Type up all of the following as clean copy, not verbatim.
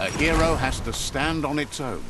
A hero has to stand on its own.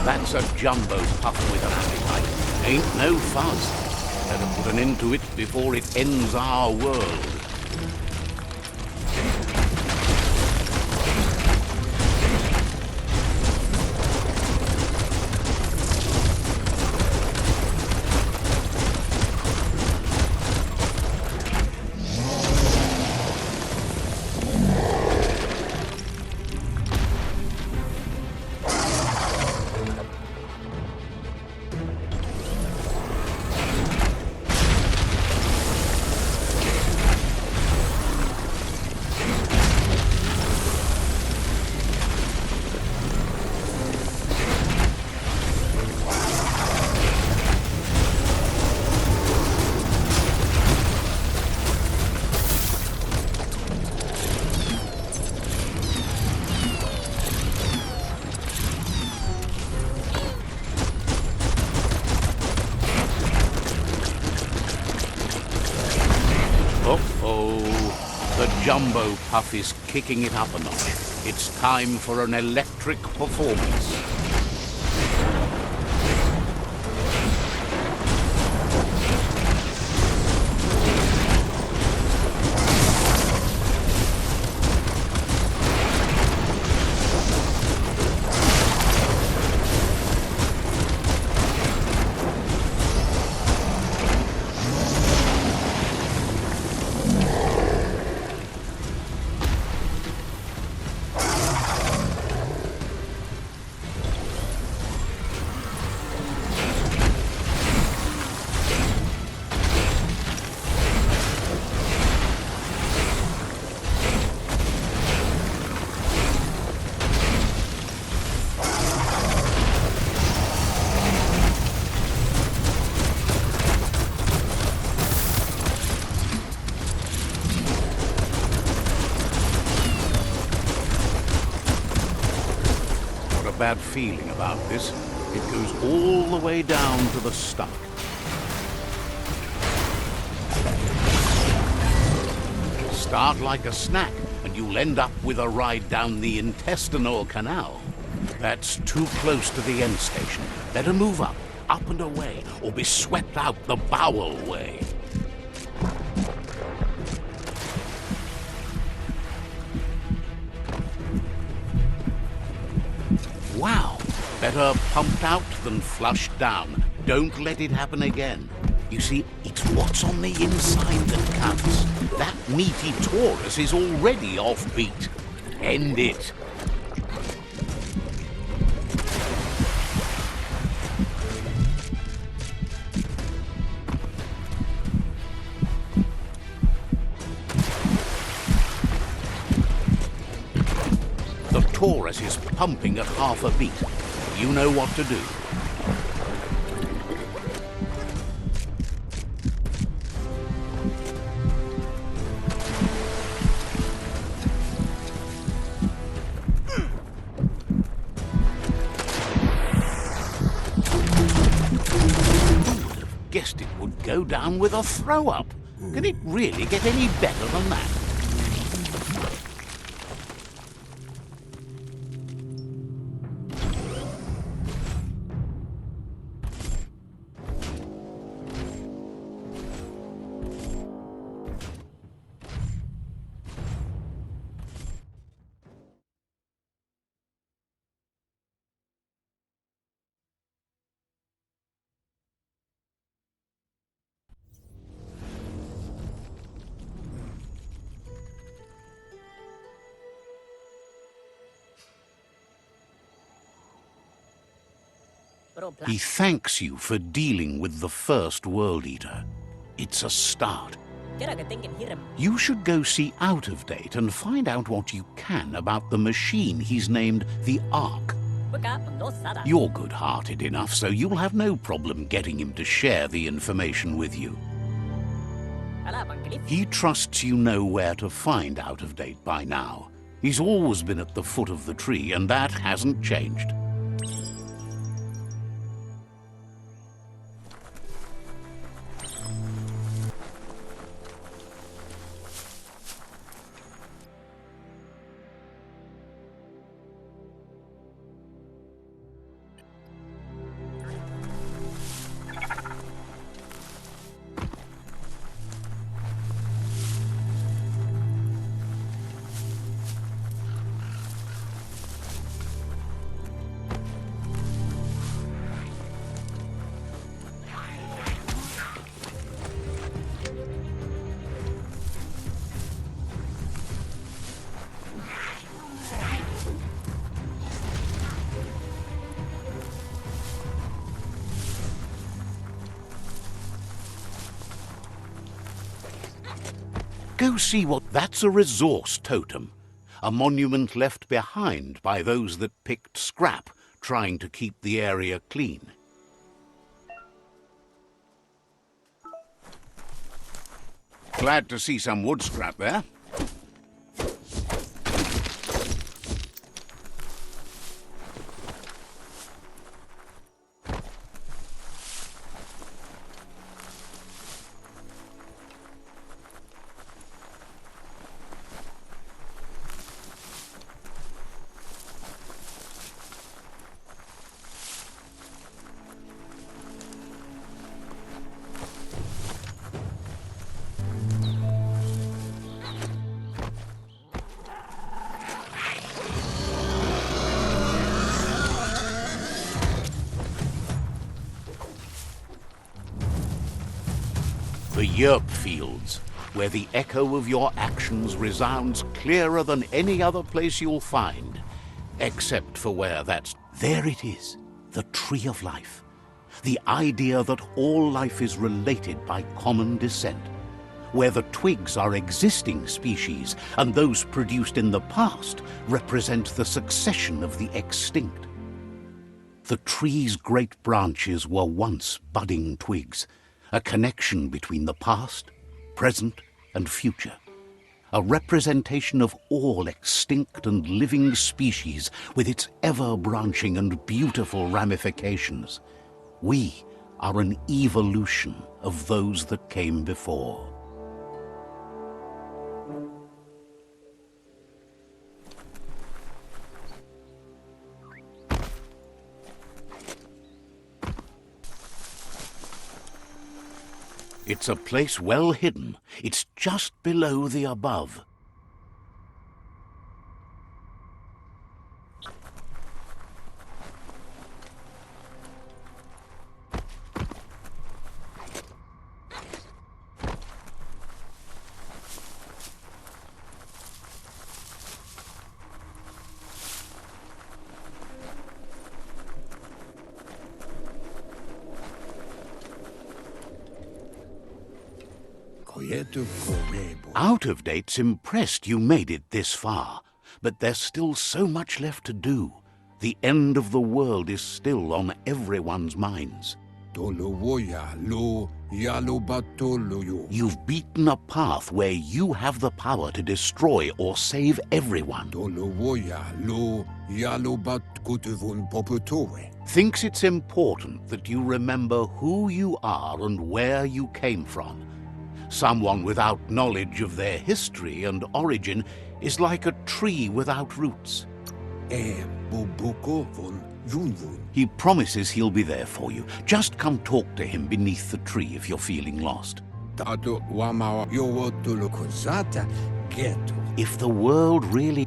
That's a jumbo pup with an appetite. Ain't no fuzz. Better put an end to it before it ends our world. The jumbo puff is kicking it up a notch. It's time for an electric performance. Bad feeling about this. It goes all the way down to the stomach. Start like a snack, and you'll end up with a ride down the intestinal canal. That's too close to the end station. Better move up. up and away, or be swept out the bowel way. Wow! Better pumped out than flushed down. Don't let it happen again. You see, it's what's on the inside that counts. That meaty Taurus is already offbeat. End it. The Taurus is pumping at half a beat. You know what to do. Guessed it would go down with a throw-up. Can it really get any better than that? He thanks you for dealing with the first World Eater. It's a start. You should go see Out of Date and find out what you can about the machine he's named the Ark. You're good-hearted enough, so you'll have no problem getting him to share the information with you. He trusts you know where to find Out of Date by now. He's always been at the foot of the tree, and that hasn't changed. Go see what... That's a resource totem. A monument left behind by those that picked scrap, trying to keep the area clean. Glad to see some wood scrap there. The yerp fields, where the echo of your actions resounds clearer than any other place you'll find, except for where that's... There it is, the tree of life. The idea that all life is related by common descent, where the twigs are existing species and those produced in the past represent the succession of the extinct. The tree's great branches were once budding twigs, a connection between the past, present, and future. A representation of all extinct and living species with its ever-branching and beautiful ramifications. We are an evolution of those that came before. It's a place well hidden. It's just below the above. Out of Date's impressed you made it this far, but there's still so much left to do. The end of the world is still on everyone's minds. You've beaten a path where you have the power to destroy or save everyone. Thinks it's important that you remember who you are and where you came from. Someone without knowledge of their history and origin is like a tree without roots. He promises he'll be there for you. Just come talk to him beneath the tree if you're feeling lost. If the world really...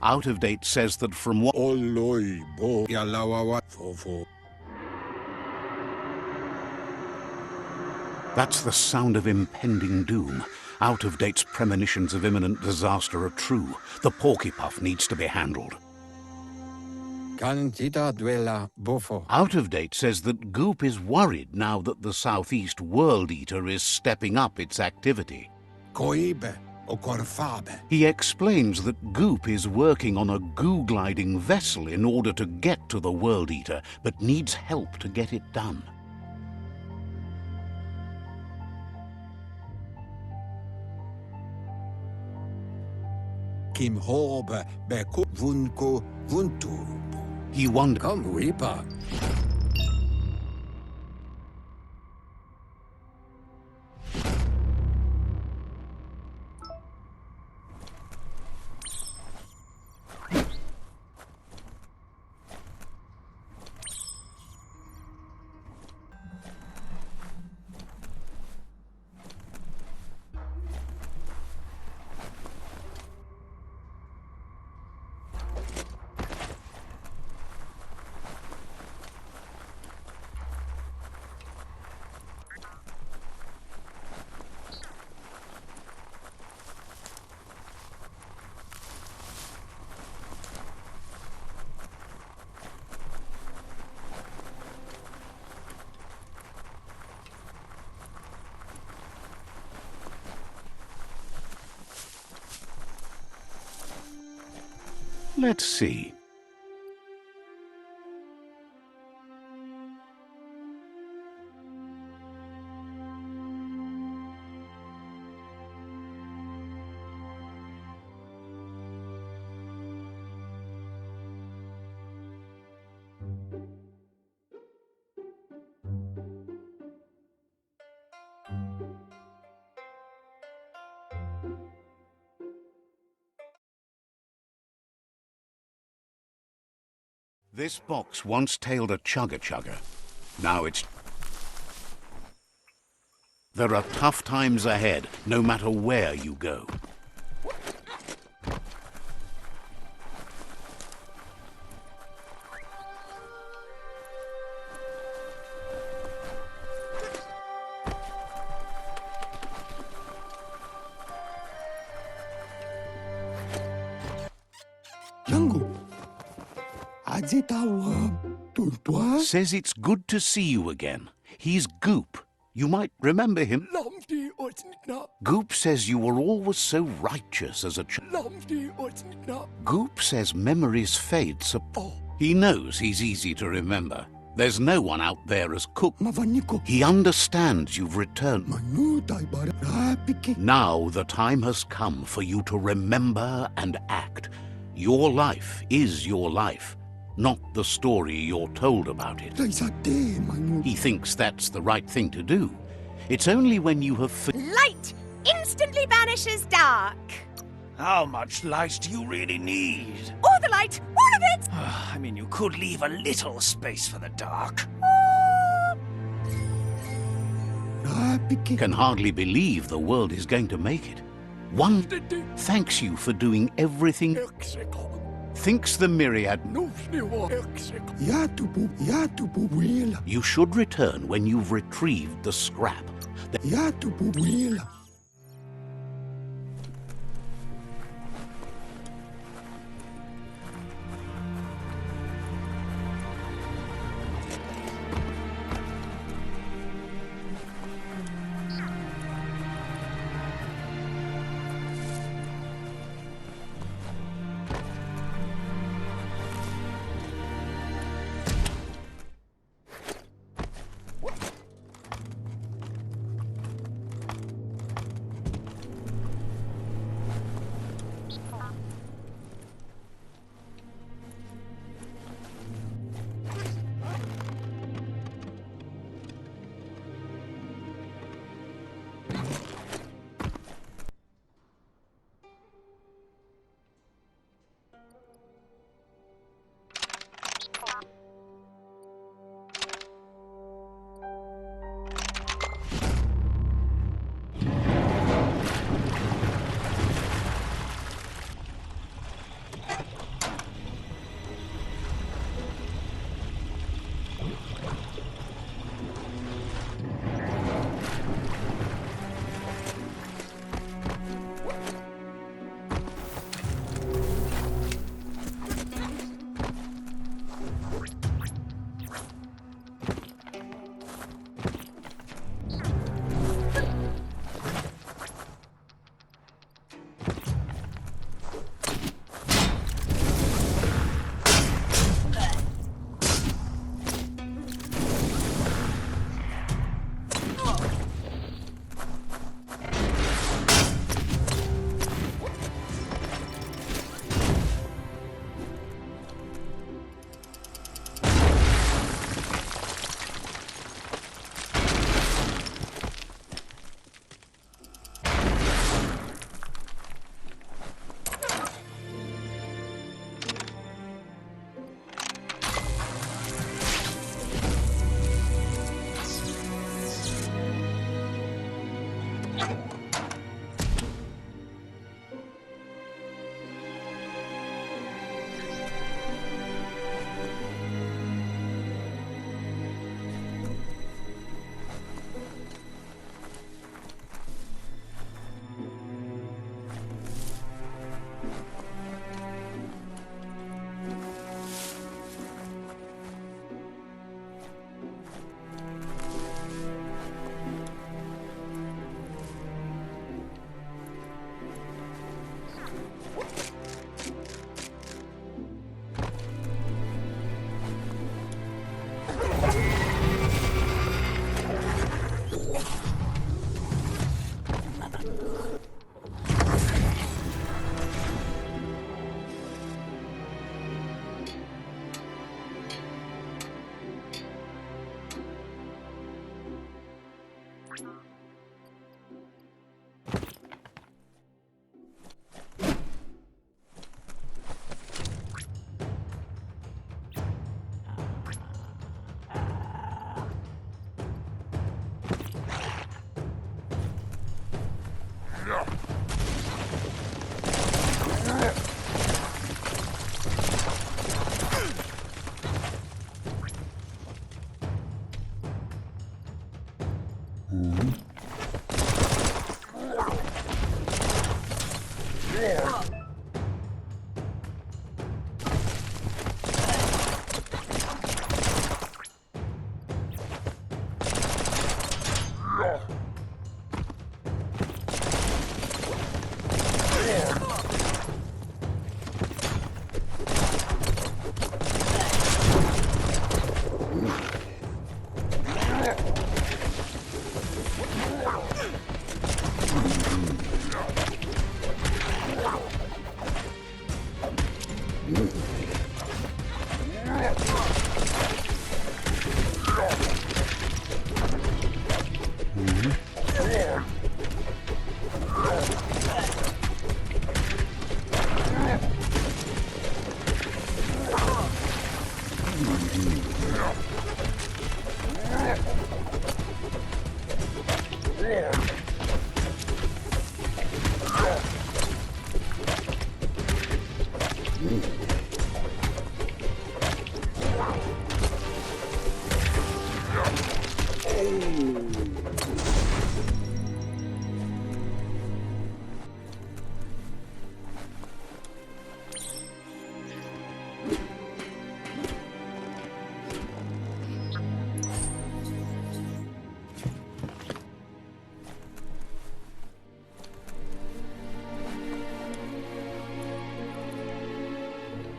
Out of Date says that from what... That's the sound of impending doom. Out of Date's premonitions of imminent disaster are true. The Porkypuff needs to be handled. Out of Date says that Goop is worried now that the Southeast World Eater is stepping up its activity. He explains that Goop is working on a goo-gliding vessel in order to get to the World Eater, but needs help to get it done. He wonders... Let's see. This box once tailed a chugga-chugga. Now it's... There are tough times ahead, no matter where you go. Says it's good to see you again. He's Goop. You might remember him. Goop says you were always so righteous as a child. Goop says memories fade, so he knows he's easy to remember. There's no one out there as cook. He understands you've returned. Now the time has come for you to remember and act. Your life is your life, not the story you're told about it. He thinks that's the right thing to do. It's only when you have Light instantly banishes dark. How much light do you really need? All the light, all of it! I mean, you could leave a little space for the dark. can hardly believe the world is going to make it. One thanks you for doing everything. Thinks the myriad. You should return when you've retrieved the scrap.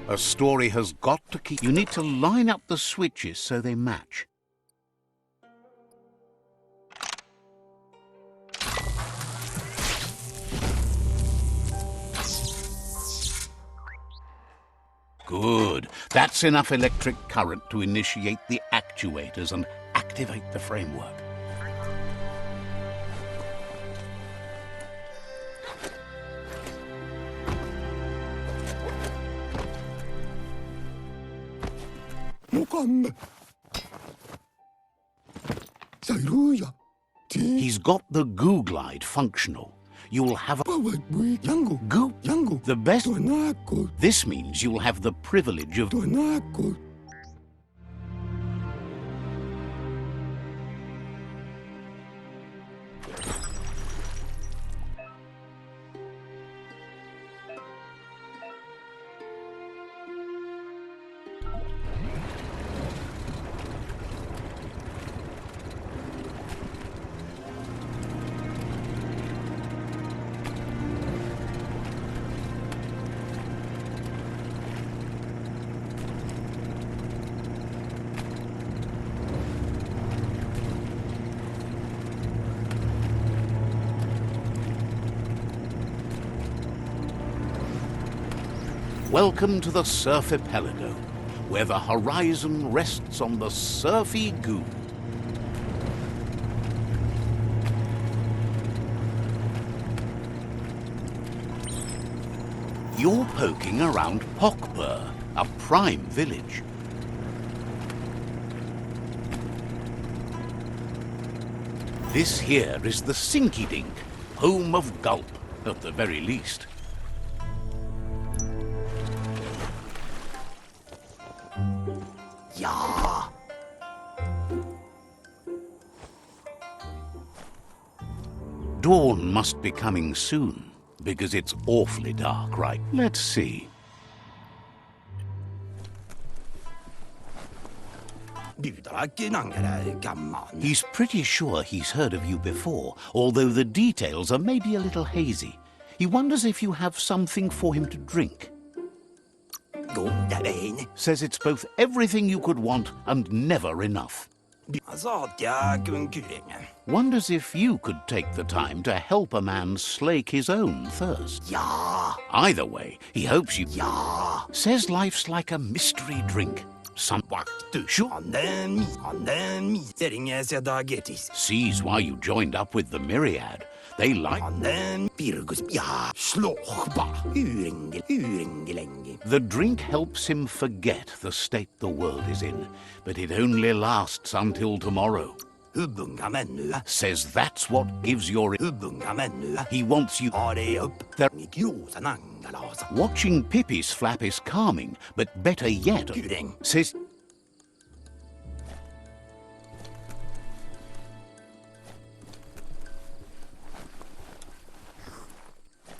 A story has got to keep... You need to line up the switches so they match. Good. That's enough electric current to initiate the actuators and activate the framework. He's got the goo glide functional. You'll have a... Goo? The best... This means you'll have the privilege of... Welcome to the Surf Archipelago, where the horizon rests on the surfy goo. You're poking around Pokpur, a prime village. This here is the Sinky Dink, home of Gulp, at the very least. Ja. Dawn must be coming soon, because it's awfully dark, right? Let's see. He's pretty sure he's heard of you before, although the details are maybe a little hazy. He wonders if you have something for him to drink. Says it's both everything you could want and never enough. Wonders if you could take the time to help a man slake his own thirst. Ja. Either way, he hopes you... Says life's like a mystery drink. Sees why you joined up with the Myriad. They like... The drink helps him forget the state the world is in, but it only lasts until tomorrow. Says that's what gives your... He wants you... Watching Pippi's flap is calming, but better yet... Says...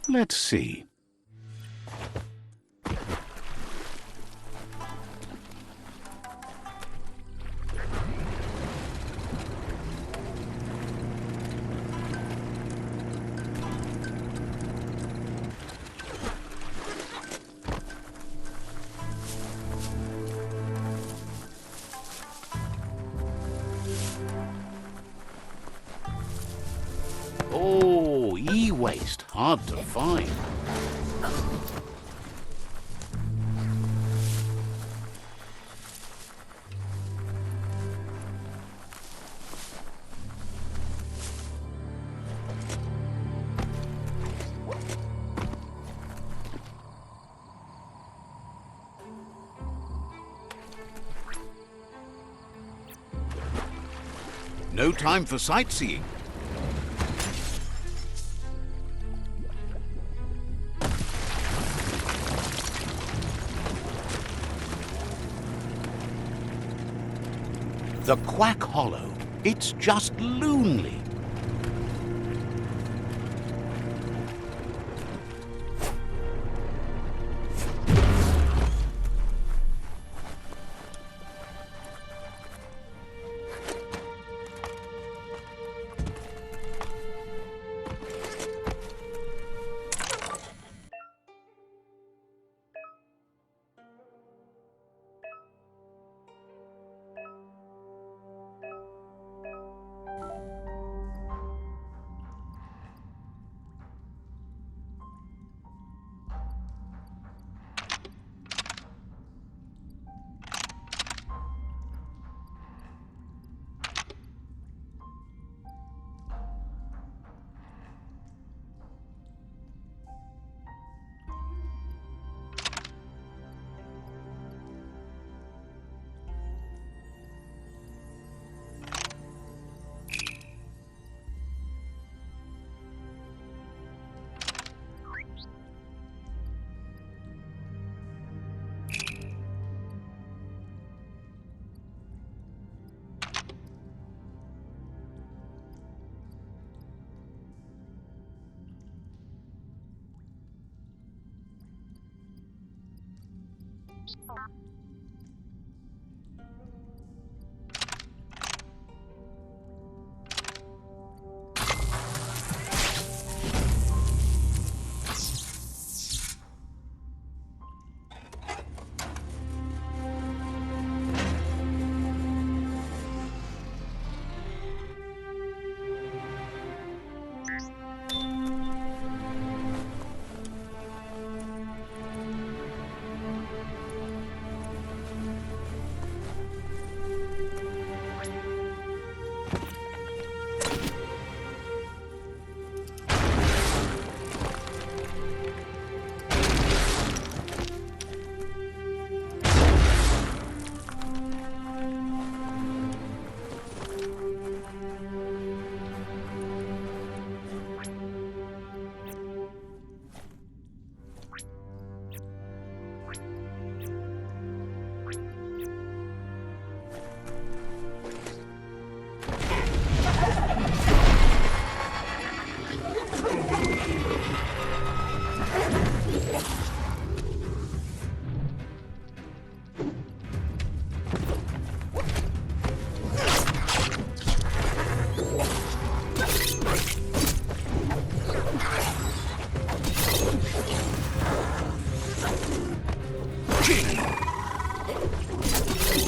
Let's see. Oh, e-waste, hard to find. No time for sightseeing. The Quack Hollow. It's just lonely.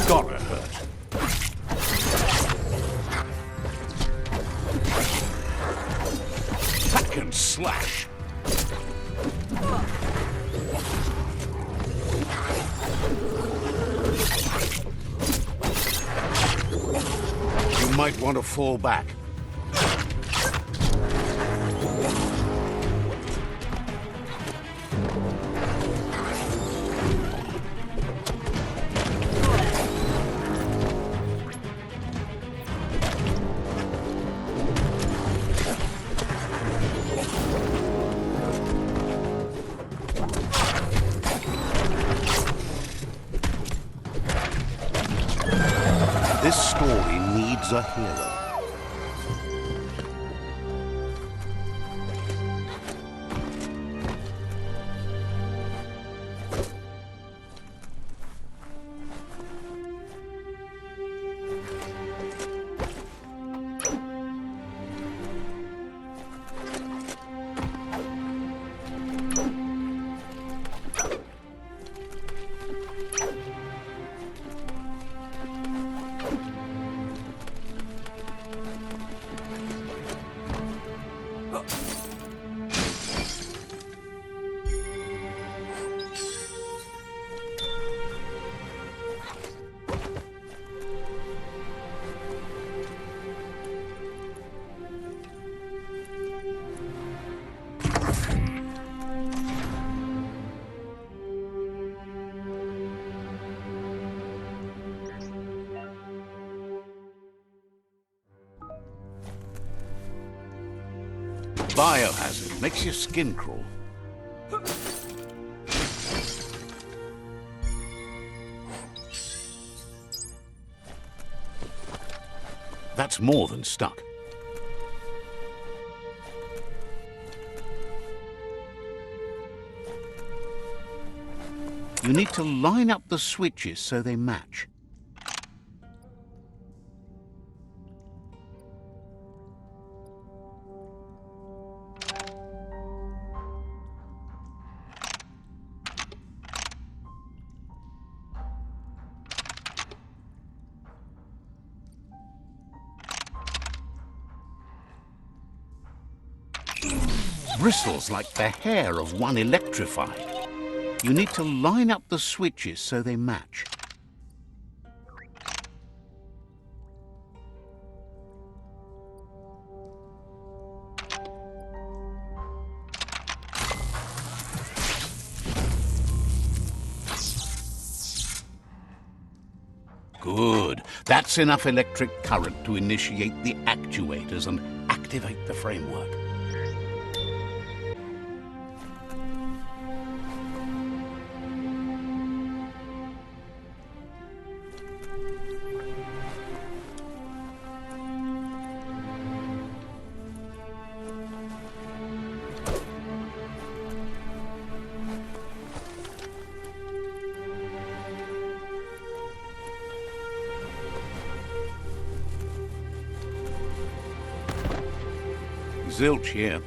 Gotta hurt. Hack and slash. You might want to fall back. This story needs a hero. Biohazard makes your skin crawl. That's more than stuck. You need to line up the switches so they match. Bristles like the hair of one electrified. You need to line up the switches so they match. Good. That's enough electric current to initiate the actuators and activate the framework. zilch here.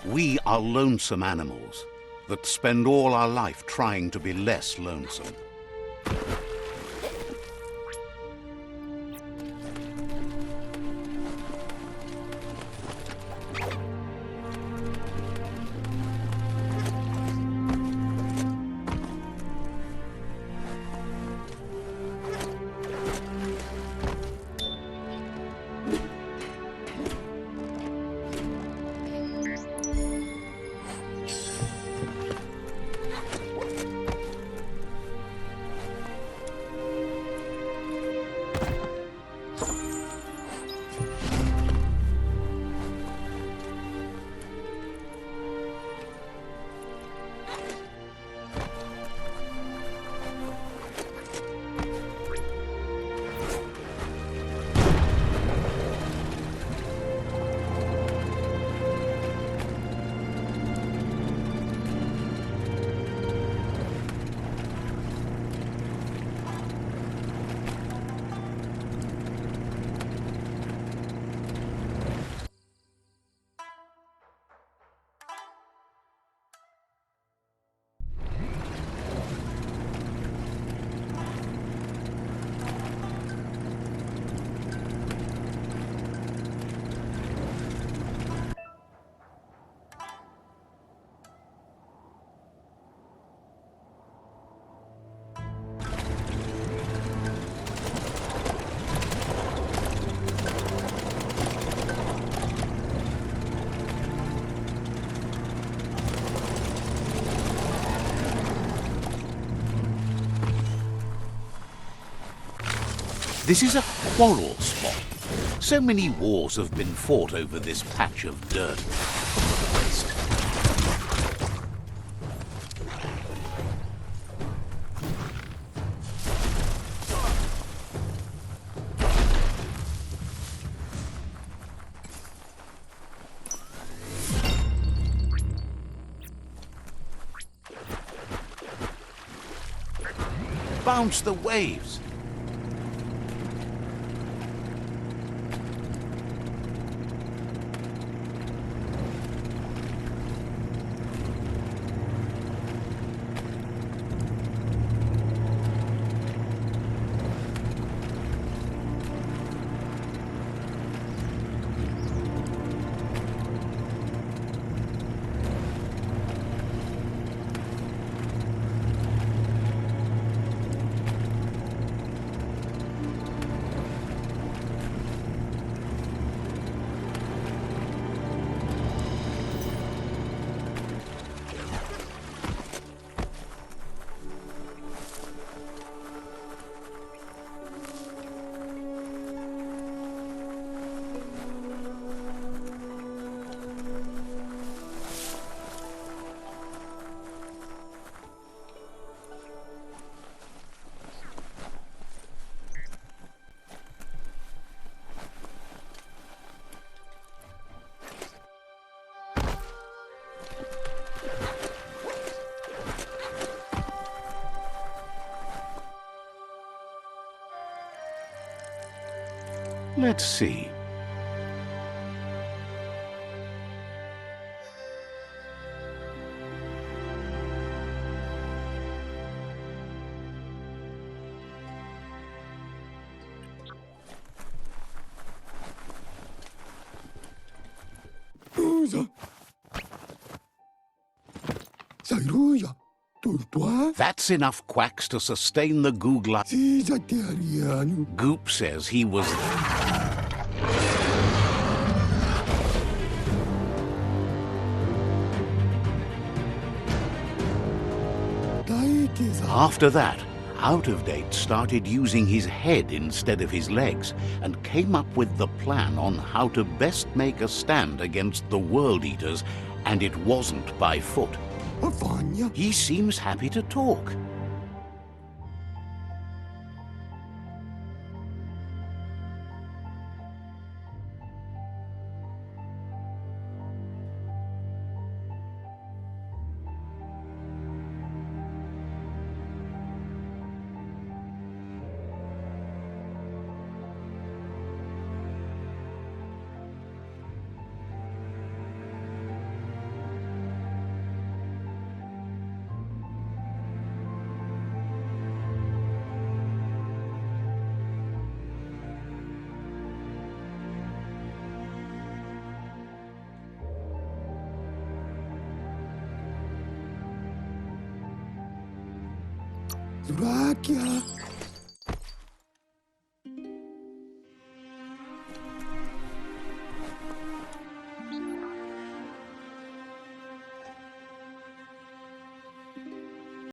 We are lonesome animals that spend all our life trying to be less lonesome. This is a quarrel spot. So many wars have been fought over this patch of dirt. Waste. Bounce the waves. Let's see. That's enough quacks to sustain the Googler. Goop says he was... After that, Out of Date started using his head instead of his legs and came up with the plan on how to best make a stand against the World Eaters And it wasn't by foot. Vanya. He seems happy to talk. Zurakia.